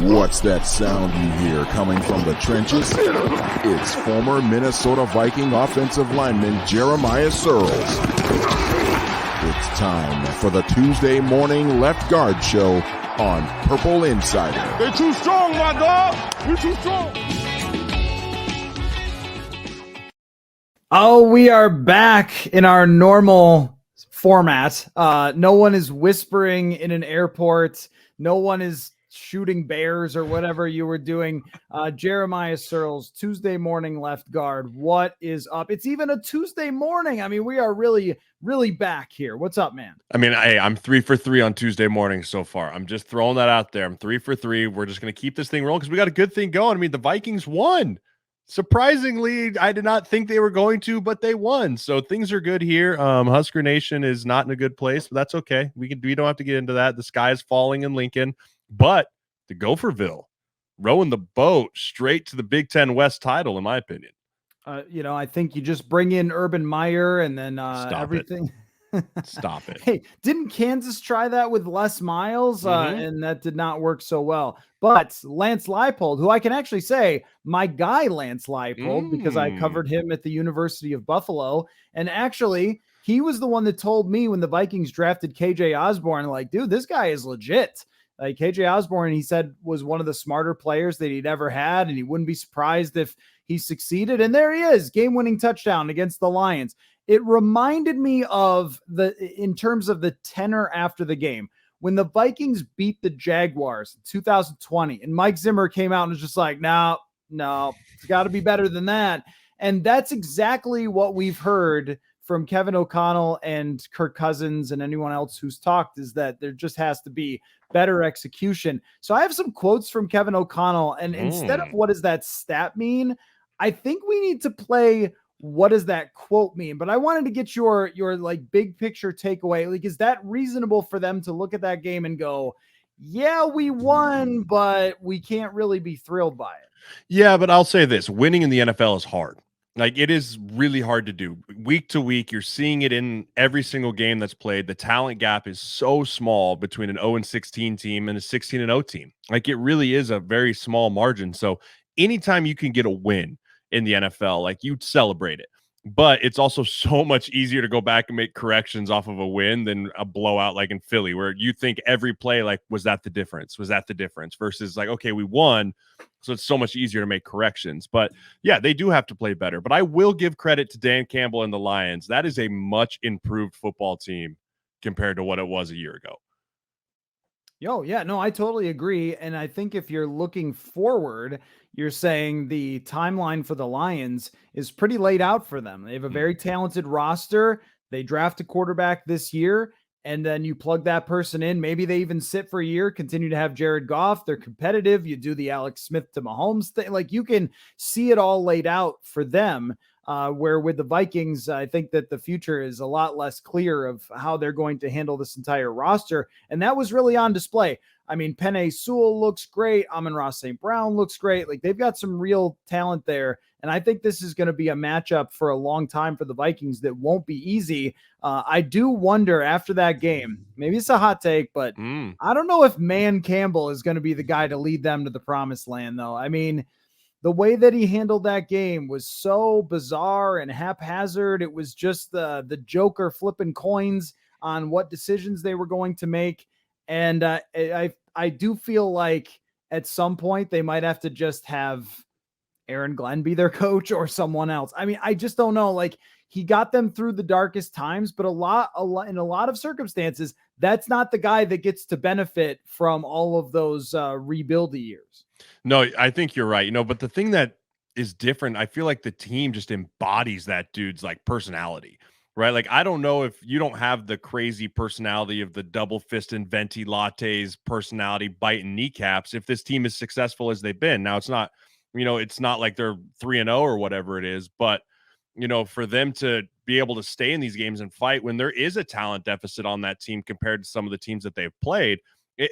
What's that sound you hear coming from the trenches? It's former Minnesota Viking offensive lineman Jeremiah Sirles. It's time for the Tuesday morning left guard show on Purple Insider. They're too strong, my dog. We're too strong. Oh, we are back in our normal format. No one is whispering in an airport. No one is shooting bears or whatever you were doing. Jeremiah Sirles, Tuesday morning left guard. What is up? It's even a Tuesday morning. I mean, we are really back here. What's up, man? I mean, I'm 3 for 3 on Tuesday morning so far. I'm just throwing that out there. I'm 3 for 3. We're just going to keep this thing rolling because we got a good thing going. I mean, the Vikings won. Surprisingly, I did not think they were going to, but they won. So things are good here. Husker Nation is not in a good place, but that's okay. We don't have to get into that. The sky is falling in Lincoln, but the Gopherville rowing the boat straight to the Big Ten West title, in my opinion. I think you just bring in Urban Meyer and then everything. Stop it. Hey, didn't Kansas try that with Les Miles? And that did not work so well. But Lance Leipold, who I can actually say my guy, Lance Leipold, because I covered him at the University of Buffalo. And actually, he was the one that told me when the Vikings drafted KJ Osborne, like, dude, this guy is legit. Like KJ Osborne, he said, was one of the smarter players that he'd ever had, and he wouldn't be surprised if he succeeded. And there he is, game-winning touchdown against the Lions. It reminded me of in terms of the tenor after the game, when the Vikings beat the Jaguars in 2020, and Mike Zimmer came out and was just like, no, it's got to be better than that. And that's exactly what we've heard from Kevin O'Connell and Kirk Cousins and anyone else who's talked, is that there just has to be better execution. So I have some quotes from Kevin O'Connell, and instead of what does that stat mean, I think we need to play what does that quote mean. But I wanted to get your like big picture takeaway. Like, is that reasonable for them to look at that game and go, yeah, we won, but we can't really be thrilled by it? Yeah, but I'll say this, winning in the NFL is hard. Like, it is really hard to do. Week to week, you're seeing it in every single game that's played. The talent gap is so small between an 0-16 team and a 16-0 team. Like, it really is a very small margin. So anytime you can get a win in the NFL, like, you'd celebrate it. But it's also so much easier to go back and make corrections off of a win than a blowout like in Philly, where you think every play, like, was that the difference? Was that the difference? Versus like, okay, we won, so it's so much easier to make corrections. But yeah, they do have to play better. But I will give credit to Dan Campbell and the Lions. That is a much improved football team compared to what it was a year ago. Yeah, no, I totally agree. And I think if you're looking forward, you're saying the timeline for the Lions is pretty laid out for them. They have a very talented roster. They draft a quarterback this year, and then you plug that person in. Maybe they even sit for a year, continue to have Jared Goff. They're competitive. You do the Alex Smith to Mahomes thing. Like, you can see it all laid out for them. Where with the Vikings, I think that the future is a lot less clear of how they're going to handle this entire roster. And that was really on display. I mean, Penei Sewell looks great. Amon-Ra St. Brown looks great. Like, they've got some real talent there. And I think this is going to be a matchup for a long time for the Vikings that won't be easy. I do wonder after that game, maybe it's a hot take, but I don't know if Man Campbell is going to be the guy to lead them to the promised land, though. I mean, the way that he handled that game was so bizarre and haphazard. It was just the Joker flipping coins on what decisions they were going to make. And I do feel like at some point they might have to just have Aaron Glenn be their coach or someone else. I mean, I just don't know. Like, he got them through the darkest times, but in a lot of circumstances, that's not the guy that gets to benefit from all of those rebuildy years. No, I think you're right. But the thing that is different, I feel like the team just embodies that dude's like personality, right? Like, I don't know if you don't have the crazy personality of the double fisted venti lattes personality biting kneecaps, if this team is successful as they've been. Now, it's not, it's not like they're 3-0 or whatever it is, but for them to be able to stay in these games and fight when there is a talent deficit on that team compared to some of the teams that they've played,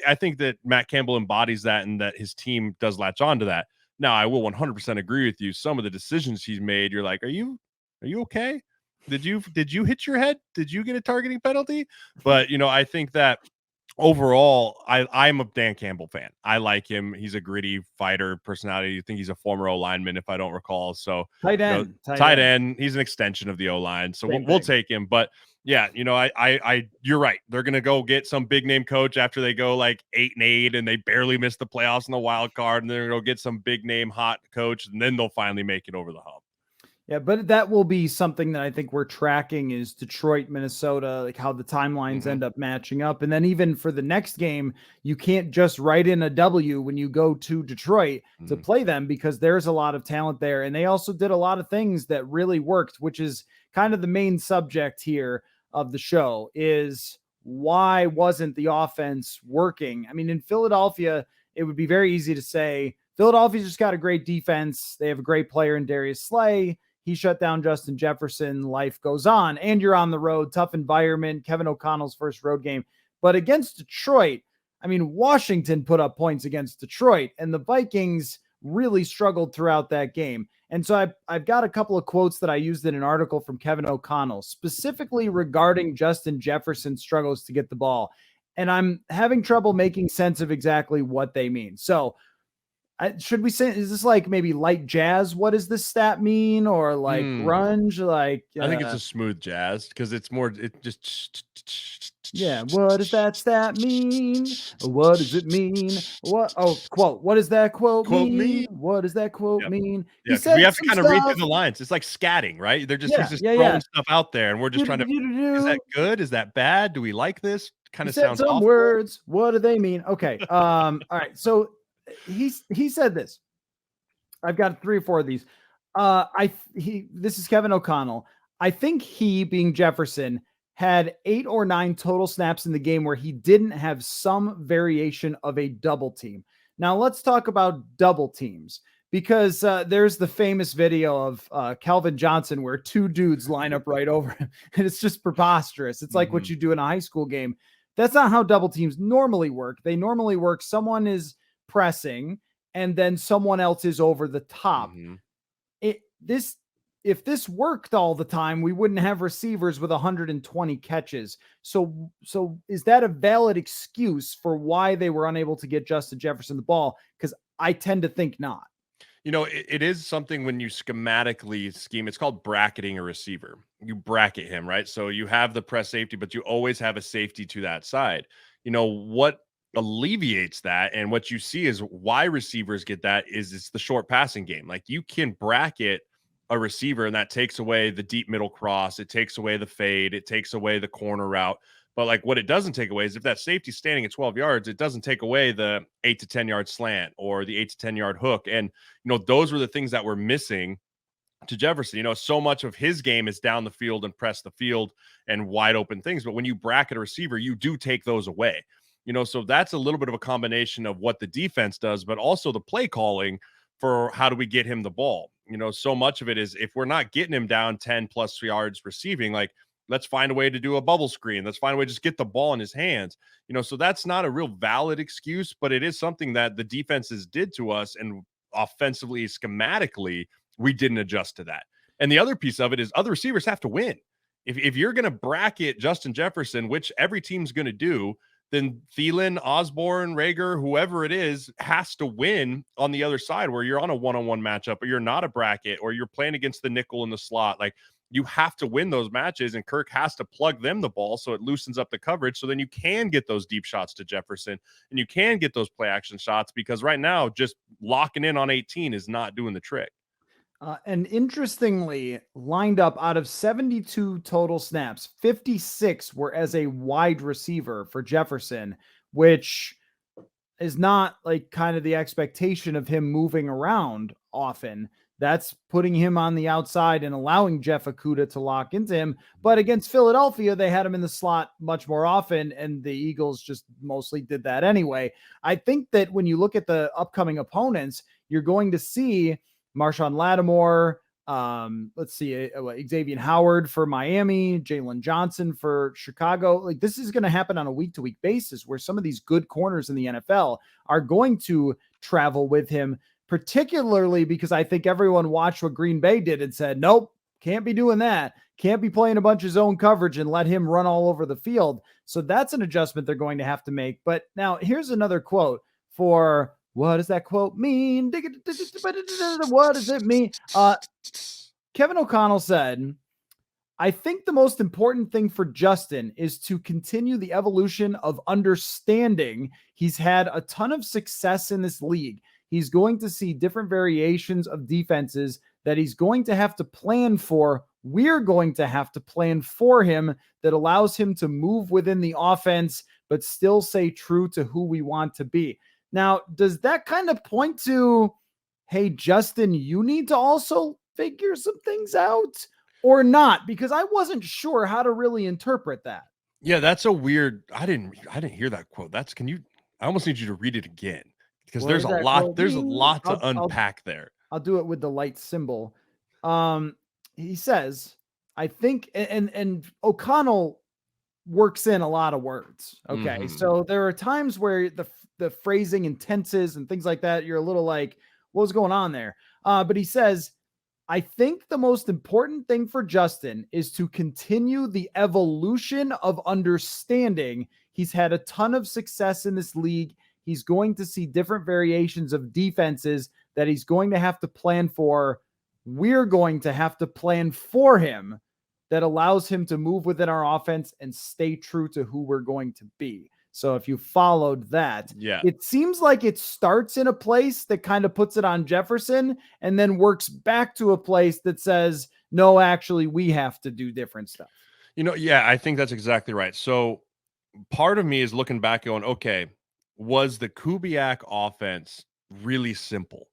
I think that Matt Campbell embodies that and that his team does latch on to that. Now, I will 100% agree with you. Some of the decisions he's made, you're like, are you okay? Did you hit your head? Did you get a targeting penalty? But, I think that overall, I'm a Dan Campbell fan. I like him. He's a gritty fighter personality. I think he's a former O lineman, if I don't recall. So, Tight you know, end, tight end. He's an extension of the O line. So we'll take him. But yeah, you know, you're right. They're gonna go get some big name coach after they go like 8-8 and they barely miss the playoffs in the wild card, and they're gonna go get some big name hot coach, and then they'll finally make it over the hump. Yeah, but that will be something that I think we're tracking is Detroit, Minnesota, like how the timelines end up matching up. And then even for the next game, you can't just write in a W when you go to Detroit to play them because there's a lot of talent there. And they also did a lot of things that really worked, which is kind of the main subject here of the show is why wasn't the offense working? I mean, in Philadelphia, it would be very easy to say Philadelphia's just got a great defense. They have a great player in Darius Slay. He shut down Justin Jefferson. Life goes on. And you're on the road. Tough environment. Kevin O'Connell's first road game. But against Detroit, I mean, Washington put up points against Detroit, and the Vikings really struggled throughout that game. And so I've got a couple of quotes that I used in an article from Kevin O'Connell, specifically regarding Justin Jefferson's struggles to get the ball. And I'm having trouble making sense of exactly what they mean. So, should we say, is this like maybe light jazz? What does this stat mean? Or like grunge? Like, I think it's a smooth jazz because it's more, it just, yeah. What does that stat mean? What does it mean? What? Oh, quote. What does that quote mean? What does that quote mean? Yeah, we have to kind of read through the lines. It's like scatting, right? They're just, he's just throwing stuff out there and we're just trying to, is that good? Is that bad? Do we like this? Kind of sounds some awful. Words. What do they mean? Okay. All right. So, he said this. I've got 3 or 4 of these. This is Kevin O'Connell. I think he, being Jefferson, had 8 or 9 total snaps in the game where he didn't have some variation of a double team. Now let's talk about double teams because there's the famous video of Calvin Johnson where 2 dudes line up right over him, and it's just preposterous. It's like what you do in a high school game. That's not how double teams normally work. They normally work. Someone is pressing and then someone else is over the top. If this worked all the time, we wouldn't have receivers with 120 catches. So is that a valid excuse for why they were unable to get Justin Jefferson the ball? Because I tend to think not. You know, it is something when you schematically scheme, it's called bracketing a receiver. You bracket him, right? So you have the press safety, but you always have a safety to that side. You know, what alleviates that and what you see is why receivers get that is it's the short passing game. Like you can bracket a receiver and that takes away the deep middle cross. It takes away the fade. It takes away the corner route. But like what it doesn't take away is if that safety's standing at 12 yards, it doesn't take away the 8 to 10 yard slant or the 8 to 10 yard hook. And, you know, those were the things that were missing to Jefferson. You know, so much of his game is down the field and press the field and wide open things. But when you bracket a receiver, you do take those away. You know, so that's a little bit of a combination of what the defense does, but also the play calling for how do we get him the ball. You know, so much of it is if we're not getting him down 10 plus yards receiving, like let's find a way to do a bubble screen. Let's find a way to just get the ball in his hands. You know, so that's not a real valid excuse, but it is something that the defenses did to us. And offensively, schematically, we didn't adjust to that. And the other piece of it is other receivers have to win. If you're going to bracket Justin Jefferson, which every team's going to do, then Thielen, Osborne, Rager, whoever it is, has to win on the other side where you're on a one-on-one matchup or you're not a bracket or you're playing against the nickel in the slot. Like you have to win those matches and Kirk has to plug them the ball so it loosens up the coverage so then you can get those deep shots to Jefferson and you can get those play action shots because right now just locking in on 18 is not doing the trick. And interestingly, lined up out of 72 total snaps, 56 were as a wide receiver for Jefferson, which is not like kind of the expectation of him moving around often. That's putting him on the outside and allowing Jeff Okudah to lock into him. But against Philadelphia, they had him in the slot much more often, and the Eagles just mostly did that anyway. I think that when you look at the upcoming opponents, you're going to see Marshawn Lattimore, let's see, Xavier Howard for Miami, Jalen Johnson for Chicago. Like this is going to happen on a week-to-week basis where some of these good corners in the NFL are going to travel with him, particularly because I think everyone watched what Green Bay did and said, nope, Can't be doing that. Can't be playing a bunch of zone coverage and let him run all over the field. So that's an adjustment they're going to have to make. But now here's another quote for what does that quote mean? What does it mean? Kevin O'Connell said, I think the most important thing for Justin is to continue the evolution of understanding he's had a ton of success in this league. He's going to see different variations of defenses that he's going to have to plan for. We're going to have to plan for him that allows him to move within the offense, but still stay true to who we want to be. Now, does that kind of point to, hey, Justin, you need to also figure some things out? Or not, because I wasn't sure how to really interpret that. Yeah, that's a weird. I didn't hear that quote. I almost need you to read it again because there's a lot to unpack there. I'll do it with the light symbol. He says, I think, and O'Connell works in a lot of words. Okay. So there are times where the phrasing and tenses and things like that, you're a little like, what's going on there? But he says, I think the most important thing for Justin is to continue the evolution of understanding. He's had a ton of success in this league. He's going to see different variations of defenses that he's going to have to plan for. We're going to have to plan for him that allows him to move within our offense and stay true to who we're going to be. So if you followed that, it seems like it starts in a place that kind of puts it on Jefferson and then works back to a place that says, no, actually, we have to do different stuff. I think that's exactly right. So part of me is looking back going, okay, was the Kubiak offense really simple?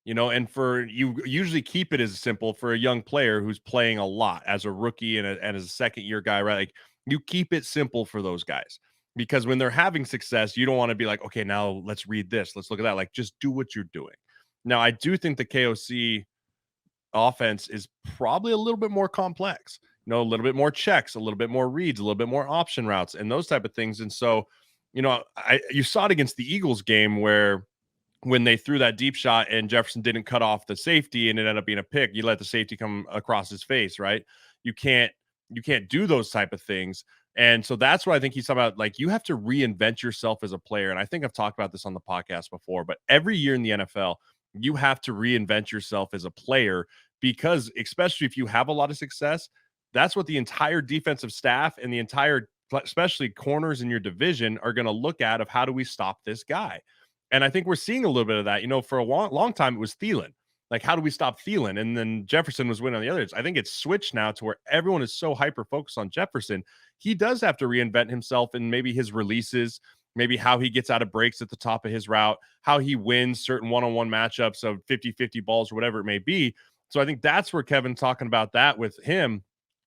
And for you usually keep it as simple for a young player who's playing a lot as a rookie and as a second year guy, right? Like you keep it simple for those guys. Because when they're having success, you don't want to be like, okay, now let's read this. Let's look at that. Like, just do what you're doing. Now, I do think the KOC offense is probably a little bit more complex, a little bit more checks, a little bit more reads, a little bit more option routes and those type of things. And so, you saw it against the Eagles game where when they threw that deep shot and Jefferson didn't cut off the safety and it ended up being a pick, you let the safety come across his face, right? You can't do those type of things. And so that's what I think he's talking about. Like, you have to reinvent yourself as a player. And I think I've talked about this on the podcast before, but every year in the NFL, you have to reinvent yourself as a player because especially if you have a lot of success, that's what the entire defensive staff and the entire, especially corners in your division are going to look at of how do we stop this guy? And I think we're seeing a little bit of that, for a long time, it was Thielen. Like, how do we stop Thielen? And then Jefferson was winning on the others. I think it's switched now to where everyone is so hyper-focused on Jefferson. He does have to reinvent himself and maybe his releases, maybe how he gets out of breaks at the top of his route, how he wins certain one-on-one matchups of 50-50 balls or whatever it may be. So I think that's where Kevin's talking about that with him.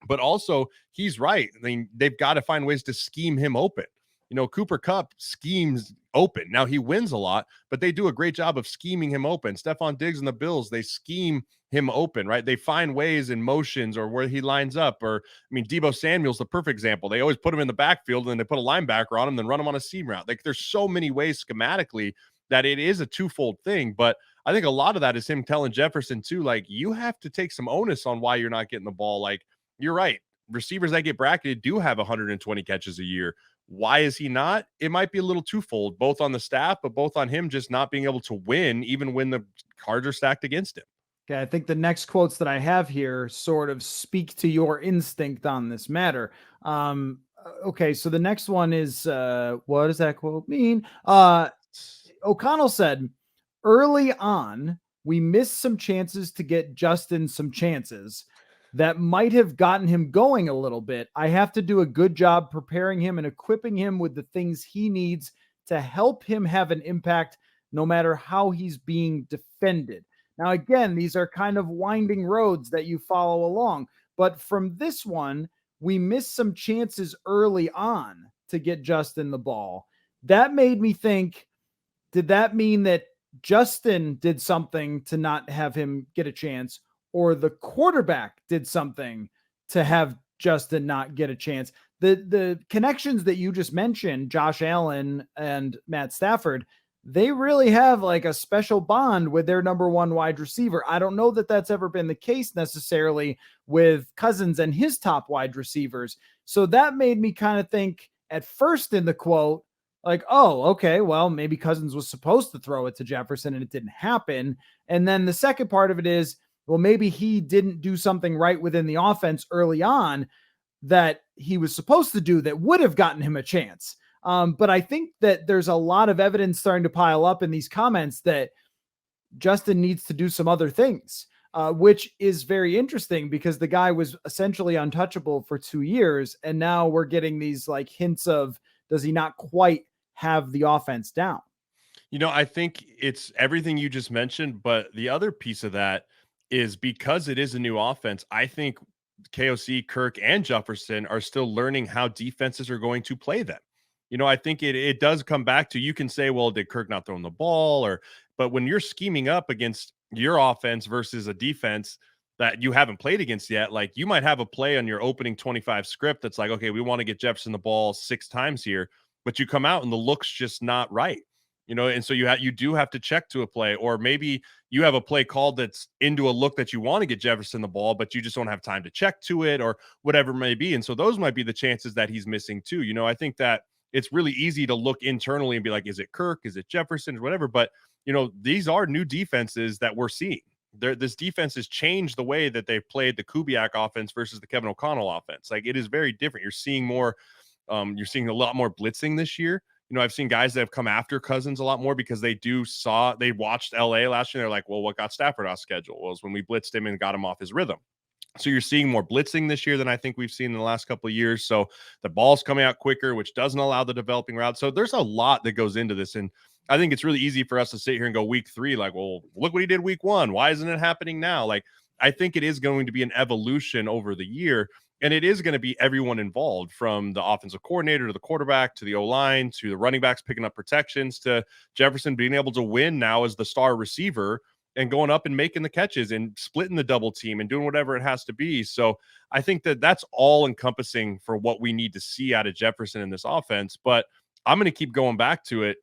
But also, he's right. I mean, they've got to find ways to scheme him open. Cooper Kupp schemes open. Now he wins a lot, but they do a great job of scheming him open. Stephon Diggs and the Bills, they scheme him open, right? They find ways in motions or where he lines up. Or, Deebo Samuel's the perfect example. They always put him in the backfield and then they put a linebacker on him, then run him on a seam route. Like, there's so many ways schematically that it is a twofold thing. But I think a lot of that is him telling Jefferson too, like, you have to take some onus on why you're not getting the ball. Like, you're right. Receivers that get bracketed do have 120 catches a year. Why is he not? It might be a little twofold, both on the staff, but both on him just not being able to win, even when the cards are stacked against him. Okay, I think the next quotes that I have here sort of speak to your instinct on this matter. Okay, so the next one is, what does that quote mean? O'Connell said, early on, we missed some chances to get Justin some chances that might have gotten him going a little bit. I have to do a good job preparing him and equipping him with the things he needs to help him have an impact no matter how he's being defended. Now, again, these are kind of winding roads that you follow along. But from this one, we missed some chances early on to get Justin the ball. That made me think, did that mean that Justin did something to not have him get a chance, or the quarterback did something to have Justin not get a chance? The connections that you just mentioned, Josh Allen and Matt Stafford, they really have like a special bond with their number one wide receiver. I don't know that that's ever been the case necessarily with Cousins and his top wide receivers. So that made me kind of think at first in the quote, like, oh, okay, well, maybe Cousins was supposed to throw it to Jefferson and it didn't happen. And then the second part of it is, well, maybe he didn't do something right within the offense early on that he was supposed to do that would have gotten him a chance. But I think that there's a lot of evidence starting to pile up in these comments that Justin needs to do some other things, which is very interesting because the guy was essentially untouchable for 2 years. And now we're getting these like hints of, does he not quite have the offense down? I think it's everything you just mentioned, but the other piece of that is because it is a new offense. I think KOC, Kirk, and Jefferson are still learning how defenses are going to play them. I think it does come back to, you can say, well, did Kirk not throw the ball? But when you're scheming up against your offense versus a defense that you haven't played against yet, like you might have a play on your opening 25 script that's like, okay, we want to get Jefferson the ball 6 times here, but you come out and the look's just not right. And so you do have to check to a play, or maybe you have a play called that's into a look that you want to get Jefferson the ball, but you just don't have time to check to it or whatever it may be. And so those might be the chances that he's missing too. I think that it's really easy to look internally and be like, is it Kirk? Is it Jefferson? Whatever. But, these are new defenses that we're seeing. This defense has changed the way that they've played the Kubiak offense versus the Kevin O'Connell offense. Like, it is very different. You're seeing a lot more blitzing this year. I've seen guys that have come after Cousins a lot more because they watched LA last year. They're like, well, what got Stafford off schedule? Was when we blitzed him and got him off his rhythm. So you're seeing more blitzing this year than I think we've seen in the last couple of years. So the ball's coming out quicker, which doesn't allow the developing route. So there's a lot that goes into this. And I think it's really easy for us to sit here and go week 3, like, well, look what he did week 1. Why isn't it happening now? Like, I think it is going to be an evolution over the year. And it is going to be everyone involved, from the offensive coordinator to the quarterback to the O-line to the running backs picking up protections to Jefferson being able to win now as the star receiver and going up and making the catches and splitting the double team and doing whatever it has to be. So I think that that's all encompassing for what we need to see out of Jefferson in this offense. But I'm going to keep going back to it.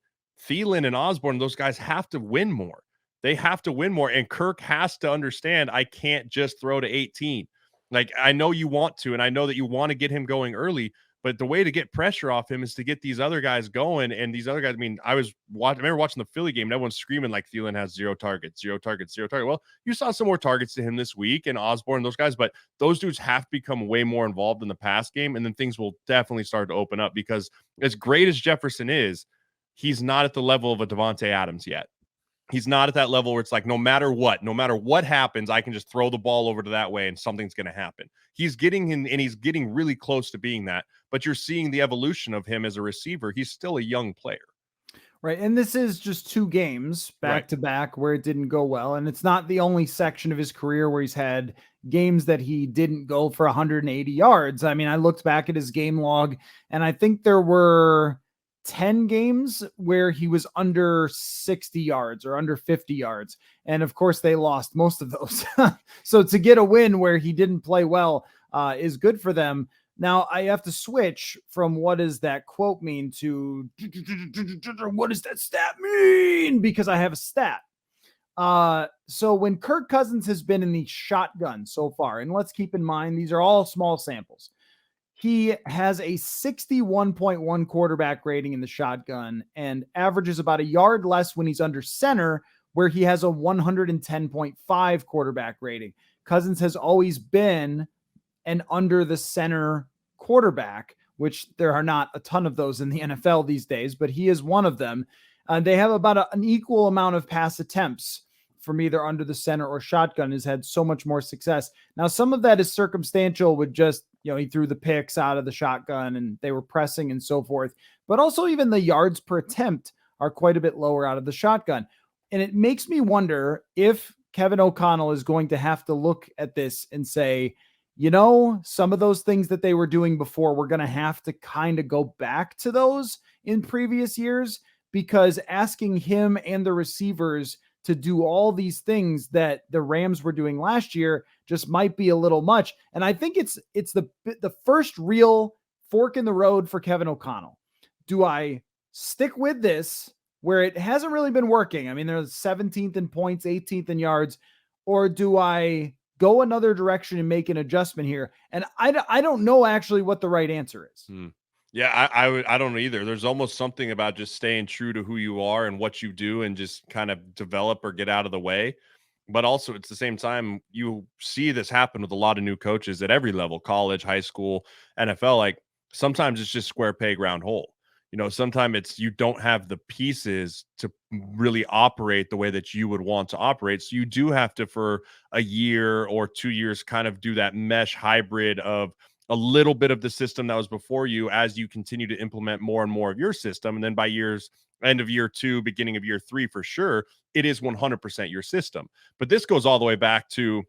Thielen and Osborne, those guys have to win more. They have to win more. And Kirk has to understand, I can't just throw to 18. Like, I know you want to, and I know that you want to get him going early, but the way to get pressure off him is to get these other guys going. And these other guys, I mean, I remember watching the Philly game and everyone's screaming like Thielen has 0 targets, 0 targets, 0 targets. Well, you saw some more targets to him this week, and Osborne, those guys, but those dudes have to become way more involved in the pass game. And then things will definitely start to open up, because as great as Jefferson is, he's not at the level of a Devontae Adams yet. He's not at that level where it's like, no matter what happens, I can just throw the ball over to that way and something's going to happen. He's getting in, and he's getting really close to being that, but you're seeing the evolution of him as a receiver. He's still a young player. Right. And this is just 2 games back to back where it didn't go well. And it's not the only section of his career where he's had games that he didn't go for 180 yards. I mean, I looked back at his game log, and I think there were 10 games where he was under 60 yards or under 50 yards. And of course they lost most of those. So to get a win where he didn't play well is good for them. Now I have to switch from what does that quote mean to what does that stat mean? Because I have a stat. So when Kirk Cousins has been in the shotgun so far, and let's keep in mind, these are all small samples, he has a 61.1 quarterback rating in the shotgun and averages about a yard less when he's under center, where he has a 110.5 quarterback rating. Cousins has always been an under the center quarterback, which there are not a ton of those in the NFL these days, but he is one of them. They have about an equal amount of pass attempts from either under the center or shotgun. Has had so much more success. Now, some of that is circumstantial with just, he threw the picks out of the shotgun and they were pressing and so forth, but also even the yards per attempt are quite a bit lower out of the shotgun. And it makes me wonder if Kevin O'Connell is going to have to look at this and say, some of those things that they were doing before, we're going to have to kind of go back to those in previous years, because asking him and the receivers to do all these things that the Rams were doing last year just might be a little much. And I think it's the first real fork in the road for Kevin O'Connell. Do I stick with this where it hasn't really been working? I mean, they're 17th in points, 18th in yards, or do I go another direction and make an adjustment here? And I don't know actually what the right answer is. Yeah, I don't know either. There's almost something about just staying true to who you are and what you do and just kind of develop or get out of the way. But also at the same time, you see this happen with a lot of new coaches at every level, college, high school, NFL. Like sometimes it's just square peg round hole. Sometimes it's you don't have the pieces to really operate the way that you would want to operate. So you do have to, for a year or 2 years, kind of do that mesh hybrid of a little bit of the system that was before you as you continue to implement more and more of your system. And then by end of year 2, beginning of year 3, for sure, it is 100% your system. But this goes all the way back to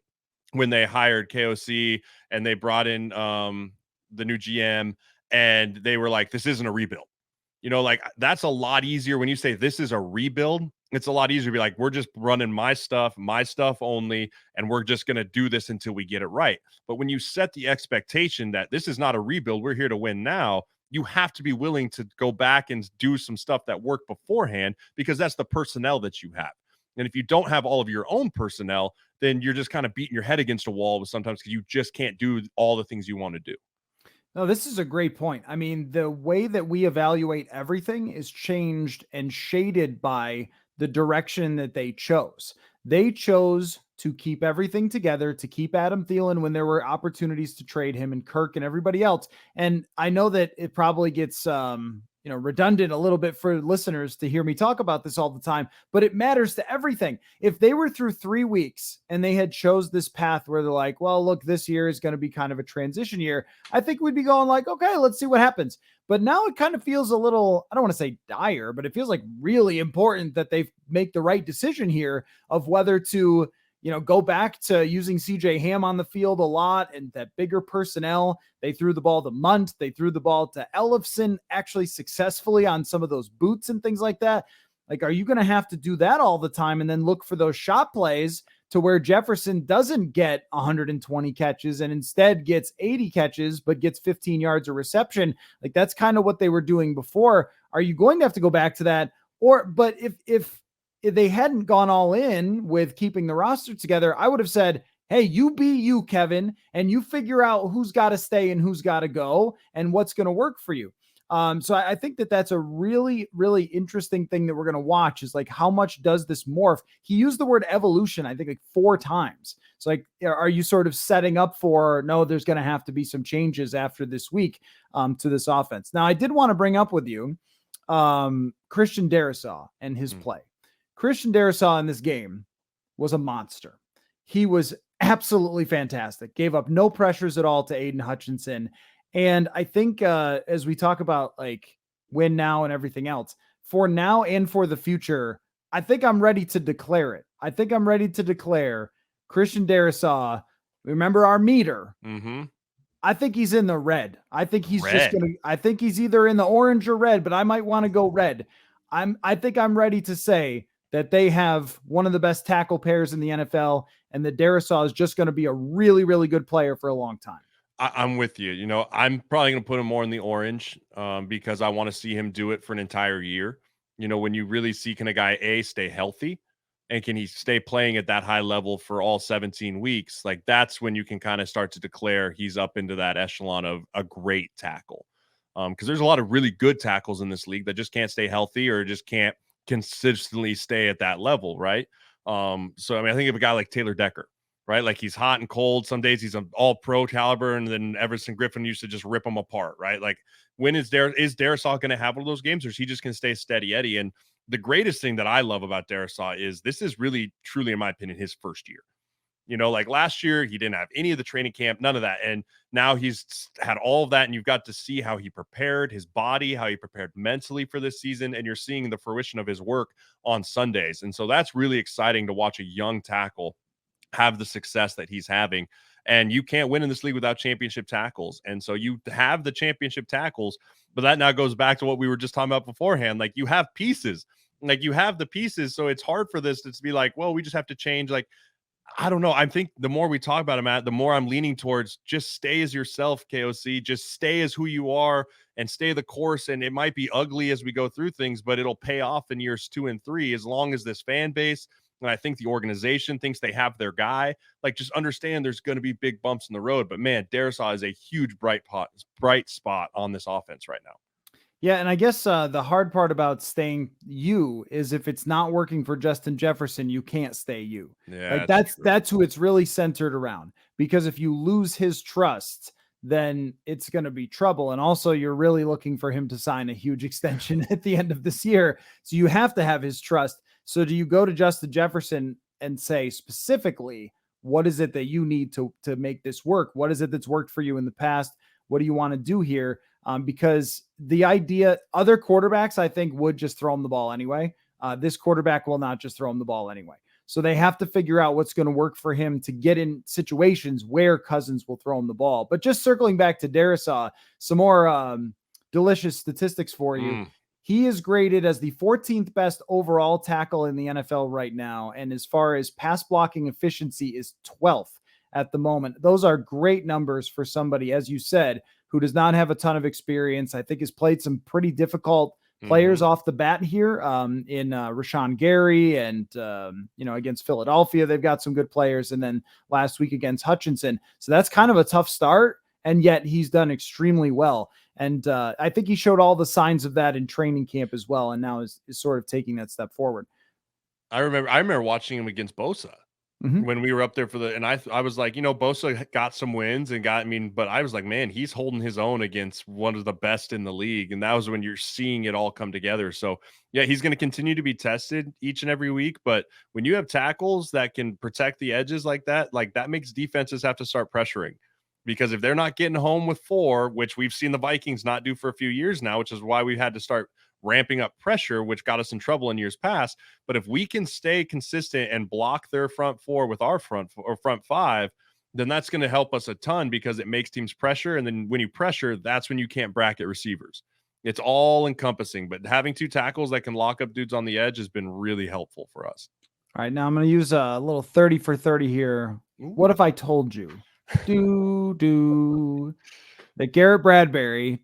when they hired KOC and they brought in the new GM, and they were like, this isn't a rebuild. Like that's a lot easier when you say this is a rebuild. It's a lot easier to be like, we're just running my stuff only, and we're just going to do this until we get it right. But when you set the expectation that this is not a rebuild, we're here to win now, you have to be willing to go back and do some stuff that worked beforehand, because that's the personnel that you have. And if you don't have all of your own personnel, then you're just kind of beating your head against a wall sometimes, because you just can't do all the things you want to do. No, this is a great point. I mean, the way that we evaluate everything is changed and shaded by the direction that they chose. They chose to keep everything together, to keep Adam Thielen when there were opportunities to trade him, and Kirk and everybody else. And I know that it probably gets redundant a little bit for listeners to hear me talk about this all the time, but it matters to everything. If they were through 3 weeks and they had chose this path where they're like, well, look, this year is going to be kind of a transition year, I think we'd be going like, okay, let's see what happens. But now it kind of feels a little, I don't want to say dire, but it feels like really important that they make the right decision here of whether to go back to using CJ Ham on the field a lot and that bigger personnel. They threw the ball to Munt. They threw the ball to Ellefson actually successfully on some of those boots and things like that. Like, are you going to have to do that all the time and then look for those shot plays to where Jefferson doesn't get 120 catches and instead gets 80 catches, but gets 15 yards of reception? Like, that's kind of what they were doing before. Are you going to have to go back to that? But if they hadn't gone all in with keeping the roster together, I would have said, hey, you be you, Kevin, and you figure out who's got to stay and who's got to go and what's going to work for you. So I think that that's a really, really interesting thing that we're going to watch, is like, how much does this morph? He used the word evolution, I think, like 4 times. So like, are you sort of setting up for, no, there's going to have to be some changes after this week to this offense? Now, I did want to bring up with you Christian Darrisaw and his play. Christian Darrisaw in this game was a monster. He was absolutely fantastic. Gave up no pressures at all to Aiden Hutchinson. And I think as we talk about like win now and everything else, for now and for the future, I think I'm ready to declare it. I think I'm ready to declare Christian Darrisaw. Remember our meter. Mm-hmm. I think he's in the red. I think he's I think he's either in the orange or red, but I might want to go red. I think I'm ready to say that they have one of the best tackle pairs in the NFL, and that Darrisaw is just going to be a really, really good player for a long time. I'm with you. I'm probably going to put him more in the orange because I want to see him do it for an entire year. When you really see, can a guy stay healthy, and can he stay playing at that high level for all 17 weeks? Like, that's when you can kind of start to declare he's up into that echelon of a great tackle. Because there's a lot of really good tackles in this league that just can't stay healthy or just can't consistently stay at that level, right? So I mean, I think of a guy like Taylor Decker, right? Like, he's hot and cold. Some days he's an all-pro caliber, and then Everson Griffin used to just rip him apart, right? Like, when is Darrisaw going to have one of those games, or is he just going to stay steady Eddie? And the greatest thing that I love about Darrisaw is this is really, truly, in my opinion, his first year. Like last year, he didn't have any of the training camp, none of that. And now he's had all of that. And you've got to see how he prepared his body, how he prepared mentally for this season. And you're seeing the fruition of his work on Sundays. And so that's really exciting to watch a young tackle have the success that he's having. And you can't win in this league without championship tackles. And so you have the championship tackles, but that now goes back to what we were just talking about beforehand. Like, you have pieces, like you have the pieces. So it's hard for this to be like, well, we just have to change. Like, I don't know. I think the more we talk about him, Matt, the more I'm leaning towards just stay as yourself, KOC. Just stay as who you are and stay the course. And it might be ugly as we go through things, but it'll pay off in years 2 and 3 as long as this fan base and I think the organization thinks they have their guy. Like, just understand there's going to be big bumps in the road. But man, Darisaw is a huge bright spot on this offense right now. Yeah, and I guess the hard part about staying you is if it's not working for Justin Jefferson, you can't stay you. Yeah, Like that's who it's really centered around. Because if you lose his trust, then it's going to be trouble. And also, you're really looking for him to sign a huge extension at the end of this year. So you have to have his trust. So do you go to Justin Jefferson and say specifically, what is it that you need to make this work? What is it that's worked for you in the past? What do you want to do here? Because the idea, other quarterbacks, I think, would just throw him the ball anyway. This quarterback will not just throw him the ball anyway. So they have to figure out what's going to work for him to get in situations where Cousins will throw him the ball. But just circling back to Darisaw, some more delicious statistics for you. He is graded as the 14th best overall tackle in the NFL right now. And as far as pass blocking efficiency is 12th at the moment. Those are great numbers for somebody, as you said, who does not have a ton of experience. I think has played some pretty difficult players off the bat here in Rashawn Gary and, against Philadelphia, they've got some good players. And then last week against Hutchinson. So that's kind of a tough start. And yet he's done extremely well. And I think he showed all the signs of that in training camp as well. And now is sort of taking that step forward. I remember watching him against Bosa. When we were up there and I was like, Bosa got some wins and but I was like, man, he's holding his own against one of the best in the league. And that was when you're seeing it all come together. So yeah, he's going to continue to be tested each and every week. But when you have tackles that can protect the edges like that makes defenses have to start pressuring, because if they're not getting home with 4, which we've seen the Vikings not do for a few years now, which is why we've had to start ramping up pressure, which got us in trouble in years past. But if we can stay consistent and block their front 4 with our front 5, then that's going to help us a ton, because it makes teams pressure. And then when you pressure, that's when you can't bracket receivers. It's all encompassing, but having 2 tackles that can lock up dudes on the edge has been really helpful for us. All right, now I'm going to use a little 30 for 30 here. Ooh. What if I told you that Garrett Bradbury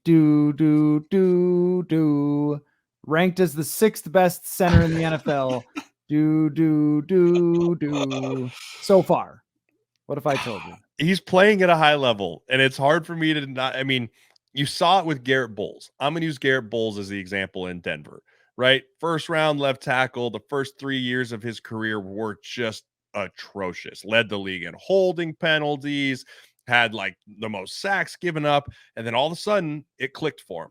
ranked as the 6th best center in the NFL so far? What if I told you? He's playing at a high level, and it's hard for me to not. I mean, you saw it with Garrett Bowles. I'm going to use Garrett Bowles as the example in Denver, right? First round left tackle. The first 3 years of his career were just atrocious. Led the league in holding penalties, had like the most sacks given up, and then all of a sudden it clicked for him.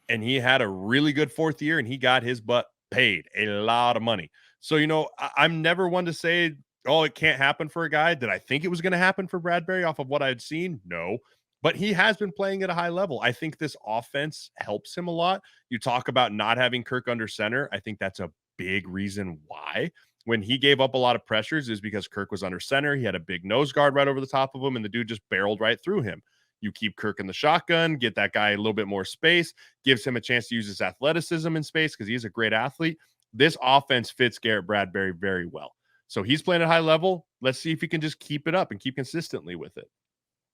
And he had a really good 4th year, and he got his butt paid a lot of money. So, I'm never one to say, oh, it can't happen for a guy. Did I think it was going to happen for Bradbury off of what I had seen? No. But he has been playing at a high level. I think this offense helps him a lot. You talk about not having Kirk under center. I think that's a big reason why. When he gave up a lot of pressures is because Kirk was under center. He had a big nose guard right over the top of him, and the dude just barreled right through him. You keep Kirk in the shotgun, get that guy a little bit more space, gives him a chance to use his athleticism in space because he's a great athlete. This offense fits Garrett Bradbury very well. So he's playing at a high level. Let's see if he can just keep it up and keep consistently with it.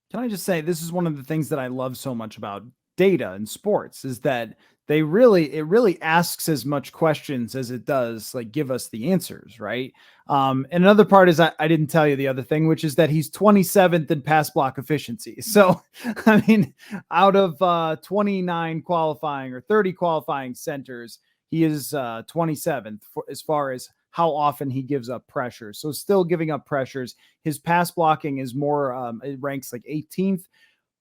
Can I just say, this is one of the things that I love so much about data in sports, is that it really asks as much questions as it does like give us the answers, right? And another part is I didn't tell you the other thing, which is that he's 27th in pass block efficiency. So, I mean, out of 29 qualifying or 30 qualifying centers, he is 27th as far as how often he gives up pressure. So still giving up pressures. His pass blocking is more, it ranks like 18th.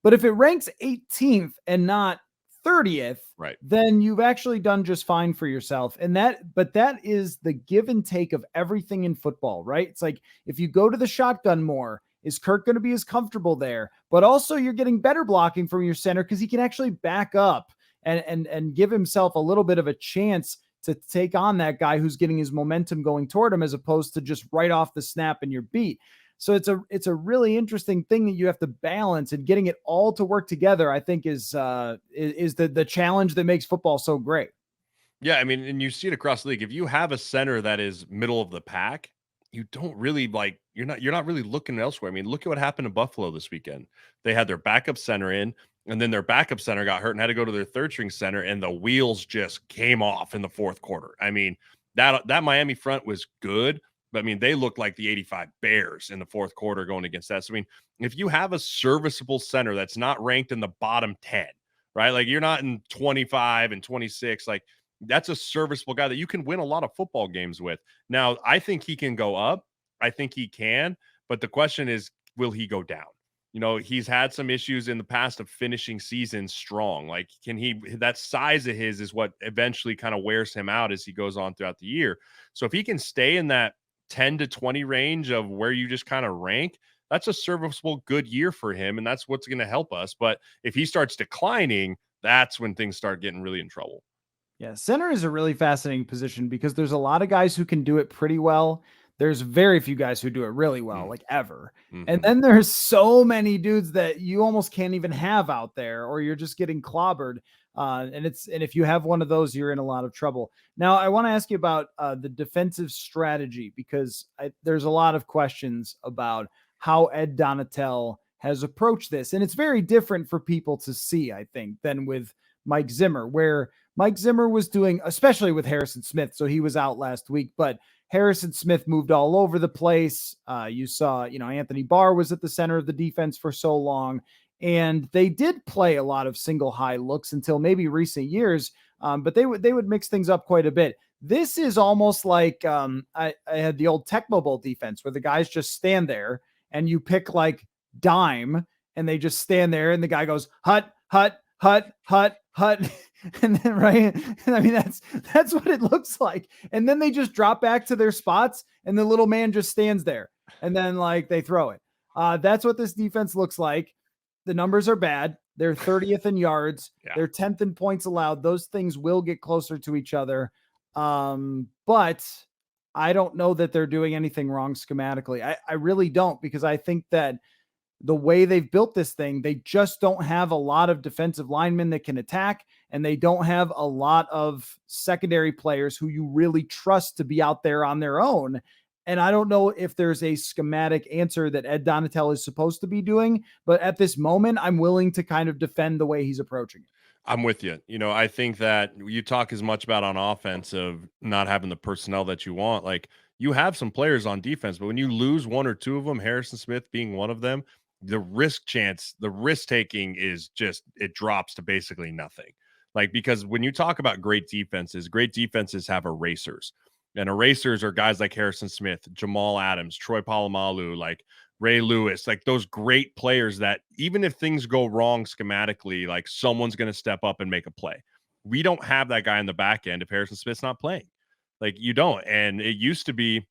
But if it ranks 18th and not 30th, right, then you've actually done just fine for yourself. But that is the give and take of everything in football, right? It's like, if you go to the shotgun more, is Kirk going to be as comfortable there? But also you're getting better blocking from your center because he can actually back up and give himself a little bit of a chance to take on that guy who's getting his momentum going toward him, as opposed to just right off the snap and you're beat. So it's a really interesting thing that you have to balance, and getting it all to work together, I think is the challenge that makes football so great. Yeah. I mean, and you see it across the league. If you have a center that is middle of the pack, you don't really like you're not really looking elsewhere. I mean, look at what happened to Buffalo this weekend. They had their backup center in, and then their backup center got hurt and had to go to their third string center, and the wheels just came off in the fourth quarter. I mean, that Miami front was good, but I mean, they looked like the 85 Bears in the fourth quarter going against that. So I mean, if you have a serviceable center that's not ranked in the bottom 10, right? Like you're not in 25 and 26, like that's a serviceable guy that you can win a lot of football games with. Now, I think he can go up. I think he can, but the question is, will he go down? You know, he's had some issues in the past of finishing seasons strong. Like, can he, that size of his is what eventually kind of wears him out as he goes on throughout the year. So if he can stay in that 10 to 20 range of where you just kind of rank, that's a serviceable good year for him. And that's what's going to help us. But if he starts declining, that's when things start getting really in trouble. Yeah, center is a really fascinating position because there's a lot of guys who can do it pretty well. There's very few guys who do it really well, like ever. And then there's so many dudes that you almost can't even have out there, or you're just getting clobbered. And if you have one of those, you're in a lot of trouble. Now, I want to ask you about the defensive strategy, because there's a lot of questions about how Ed Donatel has approached this. And it's very different for people to see, I think, than with Mike Zimmer, where Mike Zimmer was doing, especially with Harrison Smith. So he was out last week, but Harrison Smith moved all over the place. You saw, Anthony Barr was at the center of the defense for so long, and they did play a lot of single high looks until maybe recent years. But they would mix things up quite a bit. This is almost like I had the old Tecmo Bowl defense where the guys just stand there and you pick like dime and they just stand there and the guy goes, hut, hut, hut, hut, hut. And then, right. And I mean, that's what it looks like. And then they just drop back to their spots and the little man just stands there and then like they throw it. That's what this defense looks like. The numbers are bad. They're 30th in yards. Yeah. They're 10th in points allowed. Those things will get closer to each other. But I don't know that they're doing anything wrong schematically. I really don't, because I think that the way they've built this thing, they just don't have a lot of defensive linemen that can attack, and they don't have a lot of secondary players who you really trust to be out there on their own. And I don't know if there's a schematic answer that Ed Donatel is supposed to be doing, but at this moment, I'm willing to kind of defend the way he's approaching it. I'm with you. I think that you talk as much about on offense of not having the personnel that you want. Like, you have some players on defense, but when you lose one or two of them, Harrison Smith being one of them, the risk taking is just, it drops to basically nothing. Like, because when you talk about great defenses have erasers. And erasers are guys like Harrison Smith, Jamal Adams, Troy Polamalu, like Ray Lewis, like those great players that even if things go wrong schematically, like someone's going to step up and make a play. We don't have that guy in the back end if Harrison Smith's not playing. Like, you don't. And it used to be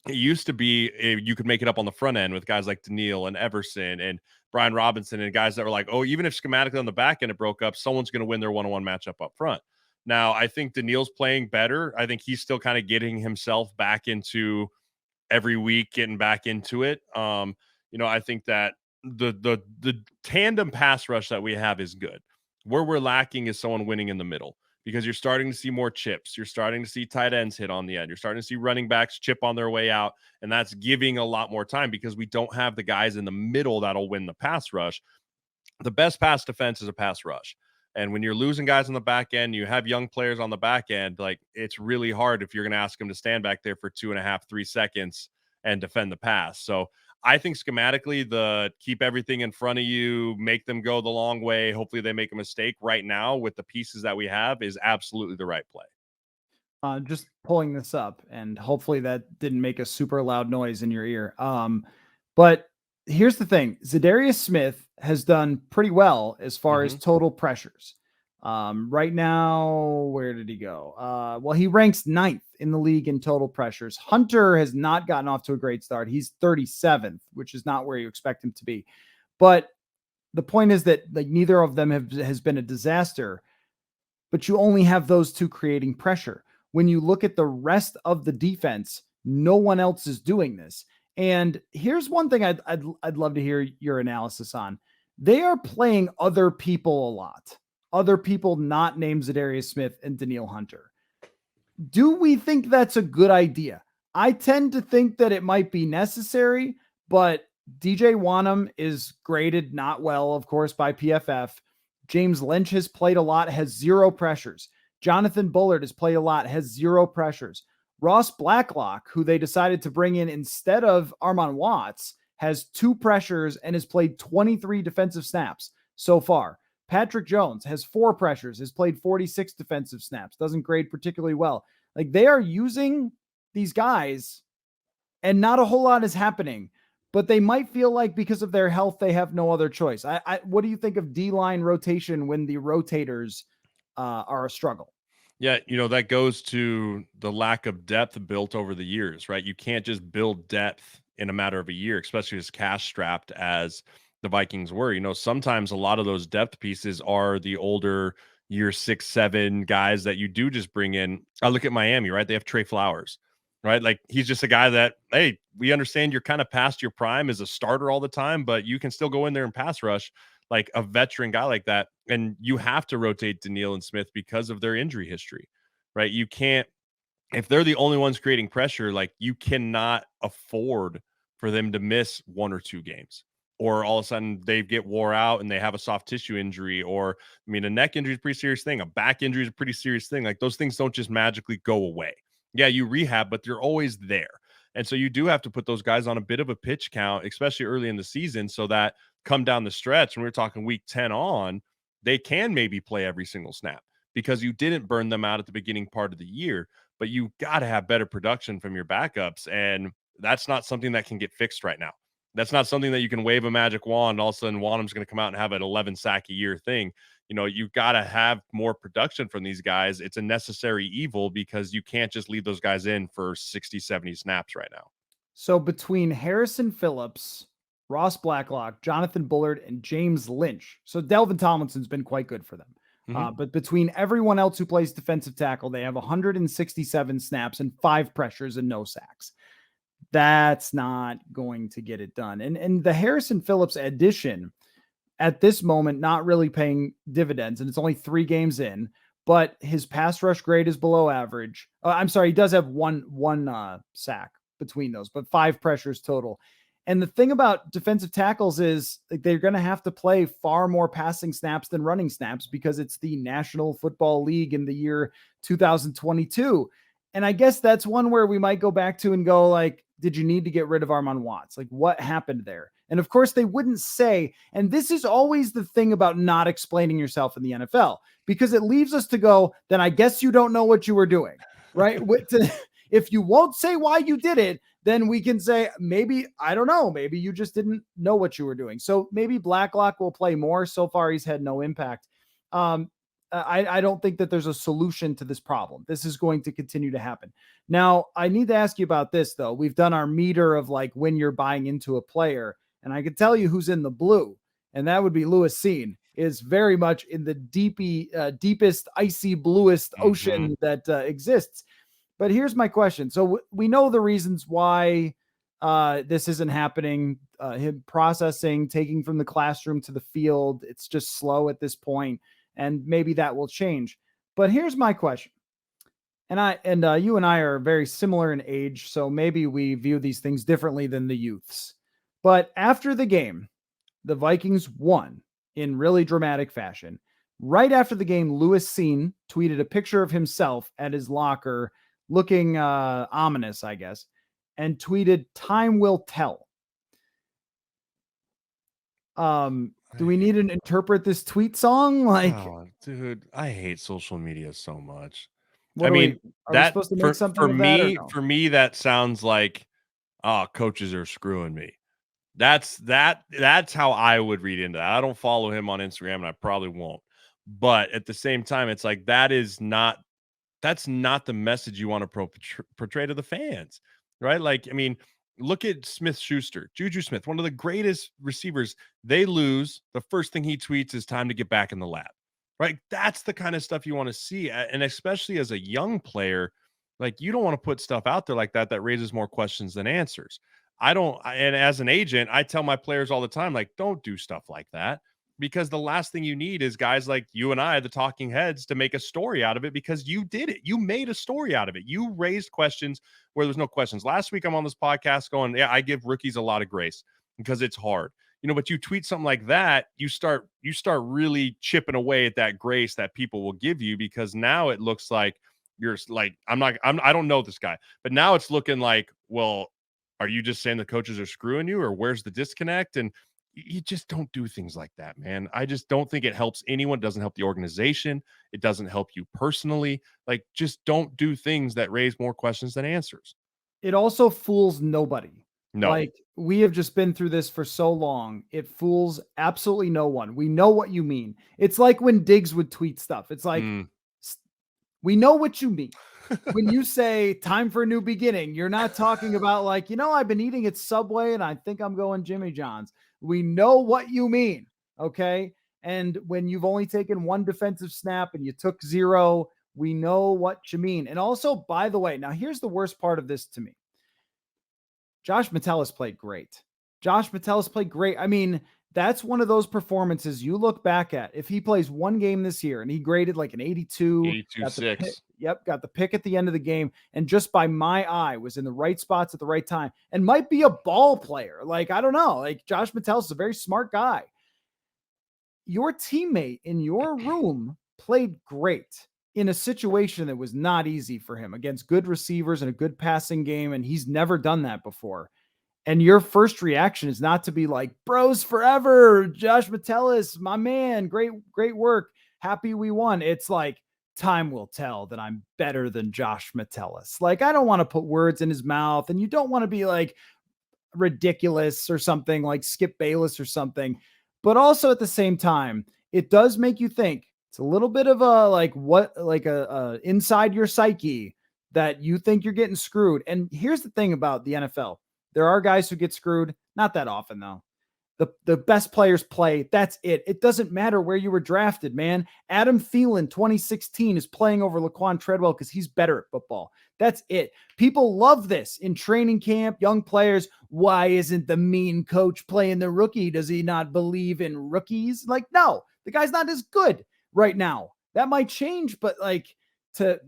you could make it up on the front end with guys like Daniil and Everson and Brian Robinson and guys that were like, oh, even if schematically on the back end it broke up, someone's going to win their one-on-one matchup up front. Now, I think Daniil's playing better. I think he's still kind of getting himself back into every week, getting back into it. I think that the tandem pass rush that we have is good. Where we're lacking is someone winning in the middle, because you're starting to see more chips. You're starting to see tight ends hit on the end. You're starting to see running backs chip on their way out, and that's giving a lot more time because we don't have the guys in the middle that'll win the pass rush. The best pass defense is a pass rush. And when you're losing guys on the back end, you have young players on the back end, like, it's really hard if you're going to ask them to stand back there for 2.5, 3 seconds and defend the pass. So I think schematically, the keep everything in front of you, make them go the long way. Hopefully they make a mistake right now with the pieces that we have is absolutely the right play. Just pulling this up, and hopefully that didn't make a super loud noise in your ear. But here's the thing. Zadarius Smith has done pretty well as far as total pressures. Right now, where did he go? Well, he ranks 9th in the league in total pressures. Hunter has not gotten off to a great start. He's 37th, which is not where you expect him to be. But the point is that like neither of them has been a disaster, but you only have those two creating pressure. When you look at the rest of the defense, no one else is doing this. And here's one thing I'd love to hear your analysis on. They are playing other people a lot. Other people not named Zadarius Smith and Daniil Hunter. Do we think that's a good idea? I tend to think that it might be necessary, but DJ Wanham is graded not well, of course, by PFF. James Lynch has played a lot, has 0 pressures. Jonathan Bullard has played a lot, has 0 pressures. Ross Blacklock, who they decided to bring in instead of Armon Watts, has 2 pressures and has played 23 defensive snaps so far. Patrick Jones has 4 pressures, has played 46 defensive snaps, doesn't grade particularly well. Like, they are using these guys and not a whole lot is happening, but they might feel like because of their health, they have no other choice. What do you think of D-line rotation when the rotators are a struggle? Yeah, that goes to the lack of depth built over the years, right? You can't just build depth in a matter of a year, especially as cash strapped as the Vikings were. Sometimes a lot of those depth pieces are the older year 6, 7 guys that you do just bring in. I look at Miami, right? They have Trey Flowers, right? Like, he's just a guy that, hey, we understand you're kind of past your prime as a starter all the time, but you can still go in there and pass rush, like a veteran guy like that. And you have to rotate Daniil and Smith because of their injury history, right? You can't, if they're the only ones creating pressure, like, you cannot afford for them to miss 1 or 2 games, or all of a sudden they get wore out and they have a soft tissue injury, or, I mean, a neck injury is a pretty serious thing. A back injury is a pretty serious thing. Like, those things don't just magically go away. Yeah, you rehab, but they're always there. And so you do have to put those guys on a bit of a pitch count, especially early in the season, so that come down the stretch, when we're talking week 10 on, they can maybe play every single snap because you didn't burn them out at the beginning part of the year. But you got to have better production from your backups. And that's not something that can get fixed right now. That's not something that you can wave a magic wand. All of a sudden, Wanham's going to come out and have an 11 sack a year thing. You've got to have more production from these guys. It's a necessary evil because you can't just leave those guys in for 60, 70 snaps right now. So between Harrison Phillips, Ross Blacklock, Jonathan Bullard, and James Lynch. So Delvin Tomlinson's been quite good for them. But between everyone else who plays defensive tackle, they have 167 snaps and 5 pressures and no sacks. That's not going to get it done. And the Harrison Phillips addition at this moment, not really paying dividends. And it's only 3 games in, but his pass rush grade is below average. I'm sorry. He does have one sack between those, but 5 pressures total. And the thing about defensive tackles is they're going to have to play far more passing snaps than running snaps because it's the National Football League in the year 2022. And I guess that's one where we might go back to and go like, did you need to get rid of Armon Watts? Like, what happened there? And of course they wouldn't say, and this is always the thing about not explaining yourself in the NFL, because it leaves us to go, then I guess you don't know what you were doing, right? If you won't say why you did it, then we can say, maybe, I don't know, maybe you just didn't know what you were doing. So maybe Blacklock will play more. So far, he's had no impact. I don't think that there's a solution to this problem. This is going to continue to happen. Now, I need to ask you about this, though. We've done our meter of like when you're buying into a player, and I can tell you who's in the blue, and that would be Lewis Cine, is very much in the deepest, icy, bluest ocean that exists. But here's my question. So we know the reasons why this isn't happening. Him processing, taking from the classroom to the field. It's just slow at this point, and maybe that will change. But here's my question. And you and I are very similar in age, so maybe we view these things differently than the youths. But after the game, the Vikings won in really dramatic fashion. Right after the game, Lewis Cine tweeted a picture of himself at his locker, looking ominous, I guess, and tweeted, "Time will tell." Do we need to interpret this tweet song? Like, oh, dude, I hate social media so much. are we supposed to make something of that, or no? For me, that sounds like, oh, coaches are screwing me. That's how I would read into that. I don't follow him on Instagram, and I probably won't. But at the same time, it's like that's not the message you want to portray to the fans, right? Like, I mean, look at Smith-Schuster, Juju Smith, one of the greatest receivers. They lose. The first thing he tweets is time to get back in the lab, right? That's the kind of stuff you want to see. And especially as a young player, like, you don't want to put stuff out there like that raises more questions than answers. And as an agent, I tell my players all the time, like, don't do stuff like that. because the last thing you need is guys like you and I, the talking heads, to make a story out of it, because you did it. You made a story out of it. You raised questions where there's no questions. Last week I'm on this podcast going, yeah, I give rookies a lot of grace because it's hard. But you tweet something like that, you start really chipping away at that grace that people will give you, because now it looks like you're like, I don't know this guy, but now it's looking like, well, are you just saying the coaches are screwing you, or where's the disconnect? And you just don't do things like that, man. I just don't think it helps anyone. It doesn't help the organization. It doesn't help you personally. Like, just don't do things that raise more questions than answers. It also fools nobody. No. Like, we have just been through this for so long. It fools absolutely no one. We know what you mean. It's like when Diggs would tweet stuff. It's like, we know what you mean. When you say time for a new beginning, you're not talking about like, I've been eating at Subway and I think I'm going Jimmy John's. We know what you mean. Okay. And when you've only taken one defensive snap and you took 0, we know what you mean. And also, by the way, now here's the worst part of this to me. Josh Metellus played great. I mean, that's one of those performances you look back at. If he plays one game this year and he graded like an 82.6. Got the pick at the end of the game, and just by my eye was in the right spots at the right time and might be a ball player. Like, I don't know. Like, Josh Metellus is a very smart guy. Your teammate in your room played great in a situation that was not easy for him against good receivers and a good passing game, and he's never done that before. And your first reaction is not to be like, bros forever, Josh Metellus, my man, great work, happy we won. It's like, time will tell that I'm better than Josh Metellus. Like, I don't want to put words in his mouth, and you don't want to be like ridiculous or something like Skip Bayless or something. But also at the same time, it does make you think. It's a little bit of a inside your psyche that you think you're getting screwed. And here's the thing about the NFL. There are guys who get screwed. Not that often, though. The best players play. That's it. It doesn't matter where you were drafted, man. Adam Thielen, 2016, is playing over Laquan Treadwell because he's better at football. That's it. People love this in training camp, young players. Why isn't the mean coach playing the rookie? Does he not believe in rookies? Like, no, the guy's not as good right now. That might change, but like to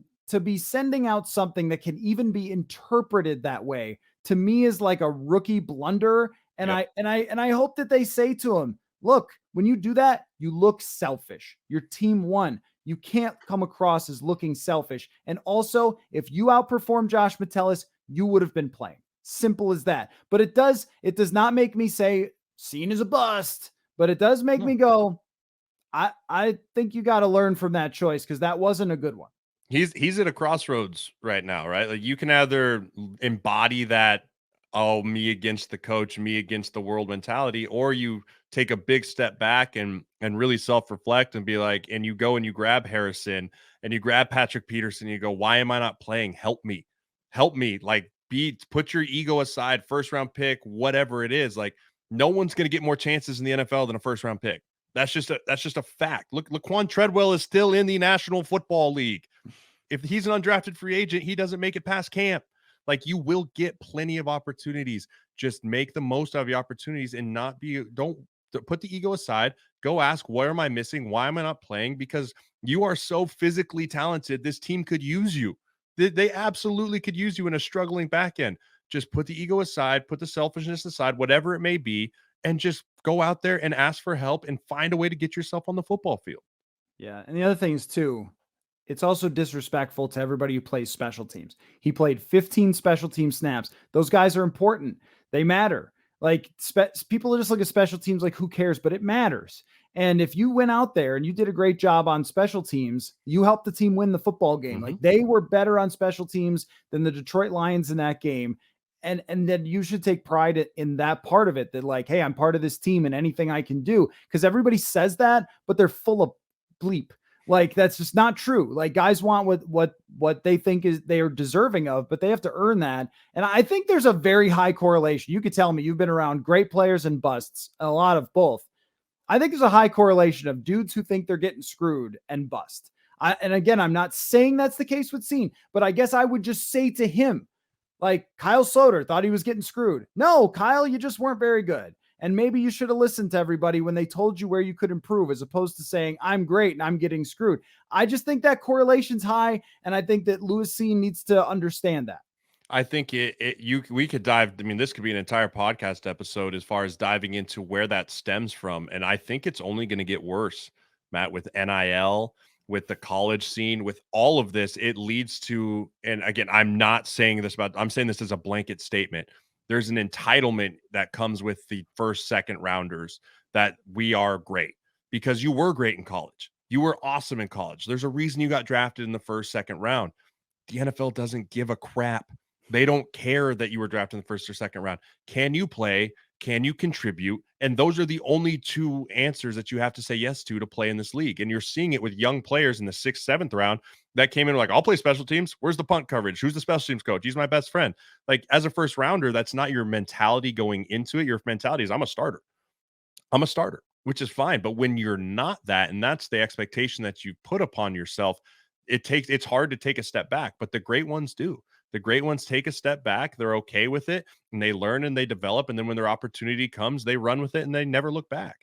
be sending out something that can even be interpreted that way, to me, is like a rookie blunder. And yep. I hope that they say to him, look, when you do that, you look selfish. Your team won. You can't come across as looking selfish. And also, if you outperform Josh Metellus, you would have been playing. Simple as that. But it does not make me say Cine is a bust, but it does make me go, I think you got to learn from that choice, because that wasn't a good one. He's at a crossroads right now, right? Like, you can either embody that, oh, me against the coach, me against the world mentality, or you take a big step back and really self-reflect and be like, and you go and you grab Harrison and you grab Patrick Peterson and you go, why am I not playing? Help me. Like, put your ego aside, first round pick, whatever it is. Like, no one's going to get more chances in the NFL than a first round pick. That's just a fact. Look, Laquan Treadwell is still in the National Football League. If he's an undrafted free agent, he doesn't make it past camp. Like, you will get plenty of opportunities. Just make the most out of your opportunities and don't put the ego aside. Go ask, where am I missing? Why am I not playing? Because you are so physically talented. This team could use you. They absolutely could use you in a struggling back end. Just put the ego aside, put the selfishness aside, whatever it may be, and just go out there and ask for help and find a way to get yourself on the football field. Yeah. And the other thing is too, it's also disrespectful to everybody who plays special teams. He played 15 special team snaps. Those guys are important. They matter. Like, people just look at special teams like, who cares? But it matters. And if you went out there and you did a great job on special teams, you helped the team win the football game. Mm-hmm. Like, they were better on special teams than the Detroit Lions in that game. And then you should take pride in that part of it, that like, hey, I'm part of this team and anything I can do. Because everybody says that, but they're full of bleep. Like, that's just not true. Like, guys want what they think is they are deserving of, but they have to earn that. And I think there's a very high correlation. You could tell me you've been around great players and busts, a lot of both. I think there's a high correlation of dudes who think they're getting screwed and bust. And again, I'm not saying that's the case with Cine, but I guess I would just say to him, like, Kyle Sloter thought he was getting screwed. No, Kyle, you just weren't very good. And maybe you should have listened to everybody when they told you where you could improve, as opposed to saying, I'm great and I'm getting screwed. I just think that correlation's high. And I think that Lewis Cine needs to understand that. I think we could dive. I mean, this could be an entire podcast episode as far as diving into where that stems from. And I think it's only going to get worse, Matt, with NIL, with the college scene, with all of this. It leads to, and again, I'm saying this as a blanket statement. There's an entitlement that comes with the first, second rounders that we are great because you were great in college. You were awesome in college. There's a reason you got drafted in the first, second round. The NFL doesn't give a crap. They don't care that you were drafted in the first or second round. Can you play? Can you contribute? And those are the only two answers that you have to say yes to play in this league. And you're seeing it with young players in the 6th, 7th round that came in like, I'll play special teams. Where's the punt coverage? Who's the special teams coach? He's my best friend. Like, as a first rounder, that's not your mentality going into it. Your mentality is, I'm a starter, which is fine. But when you're not that, and that's the expectation that you put upon yourself, it's hard to take a step back. But the great ones do. The great ones take a step back. They're okay with it, and they learn and they develop. And then when their opportunity comes, they run with it and they never look back.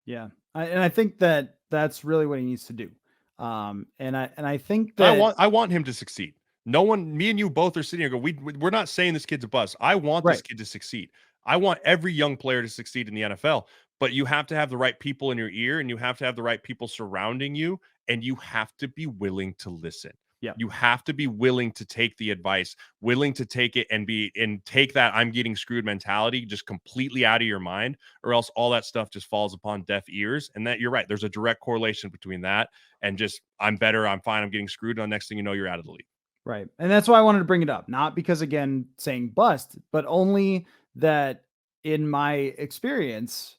Yeah. And I think that that's really what he needs to do. And I think that I want him to succeed. No one, me and you both are sitting here we're not saying this kid's a bust. I want this kid to succeed. I want every young player to succeed in the NFL, but you have to have the right people in your ear, and you have to have the right people surrounding you, and you have to be willing to listen. Yeah. You have to be willing to take the advice, willing to take it and take that I'm getting screwed mentality just completely out of your mind, or else all that stuff just falls upon deaf ears. And that, you're right, there's a direct correlation between that and just, I'm better, I'm fine, I'm getting screwed. And the next thing you know, you're out of the league. Right. And that's why I wanted to bring it up. Not because, again, saying bust, but only that in my experience,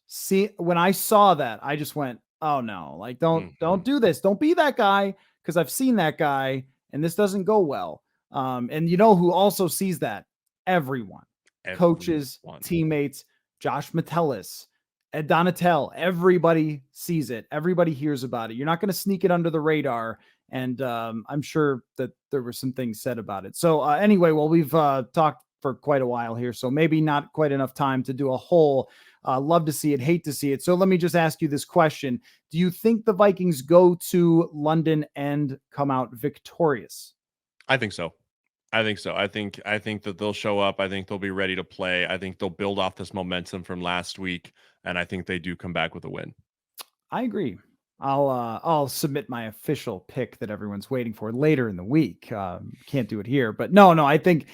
when I saw that, I just went, oh no, like don't do this. Don't be that guy, because I've seen that guy and this doesn't go well. And you know who also sees that? Everyone. Coaches, teammates, Josh Metellus, Ed Donatel, everybody sees it. Everybody hears about it. You're not going to sneak it under the radar. And I'm sure that there were some things said about it. So anyway, well, we've talked for quite a while here, so maybe not quite enough time to do a whole love to see it, hate to see it. So let me just ask you this question. Do you think the Vikings go to London and come out victorious? I think so. I think that they'll show up. I think they'll be ready to play. I think they'll build off this momentum from last week, and I think they do come back with a win. I agree. I'll submit my official pick that everyone's waiting for later in the week. Can't do it here, but no, I think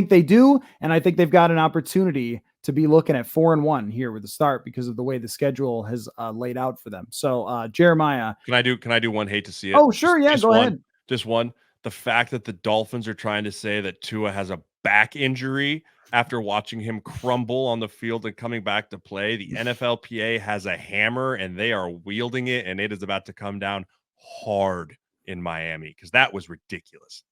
they do, and I think they've got an opportunity to be looking at 4-1 here with the start because of the way the schedule has laid out for them. So Jeremiah, can I do one? Hate to see it. Oh, sure, yeah, go ahead. Just one. The fact that the Dolphins are trying to say that Tua has a back injury after watching him crumble on the field and coming back to play. The NFLPA has a hammer and they are wielding it, and it is about to come down hard in Miami because that was ridiculous.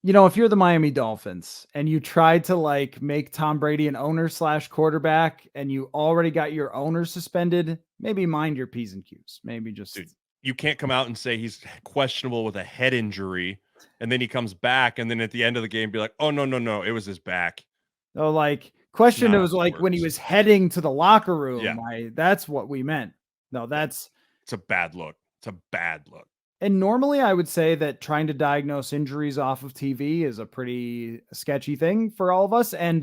You know, if you're the Miami Dolphins and you tried to make Tom Brady an owner/quarterback and you already got your owner suspended, maybe mind your P's and Q's. Maybe just... Dude, you can't come out and say he's questionable with a head injury and then he comes back and then at the end of the game be like, oh, no, it was his back. Oh, question, it was when he was heading to the locker room. Yeah. That's what we meant. No, it's a bad look. It's a bad look. And normally I would say that trying to diagnose injuries off of TV is a pretty sketchy thing for all of us. And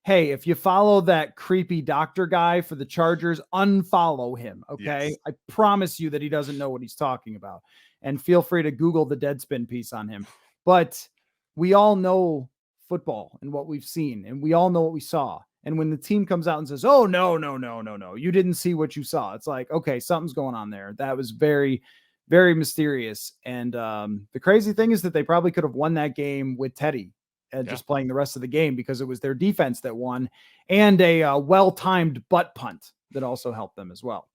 hey, if you follow that creepy doctor guy for the Chargers, unfollow him. Okay. Yes. I promise you that he doesn't know what he's talking about. And feel free to Google the Deadspin piece on him. But we all know football and what we've seen, and we all know what we saw. And when the team comes out and says, oh, no, you didn't see what you saw, it's like, okay, something's going on there. That was very, very mysterious. And the crazy thing is that they probably could have won that game with Teddy just playing the rest of the game, because it was their defense that won, and a well-timed butt punt that also helped them as well.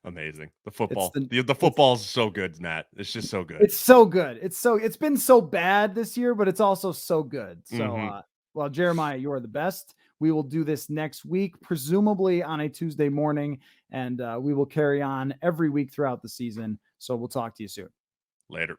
Amazing. The football, the football is so good, Nat. It's just so good. It's so good. It's been so bad this year, but it's also so good. So, well, Jeremiah, you are the best. We will do this next week, presumably on a Tuesday morning, and we will carry on every week throughout the season. So we'll talk to you soon. Later.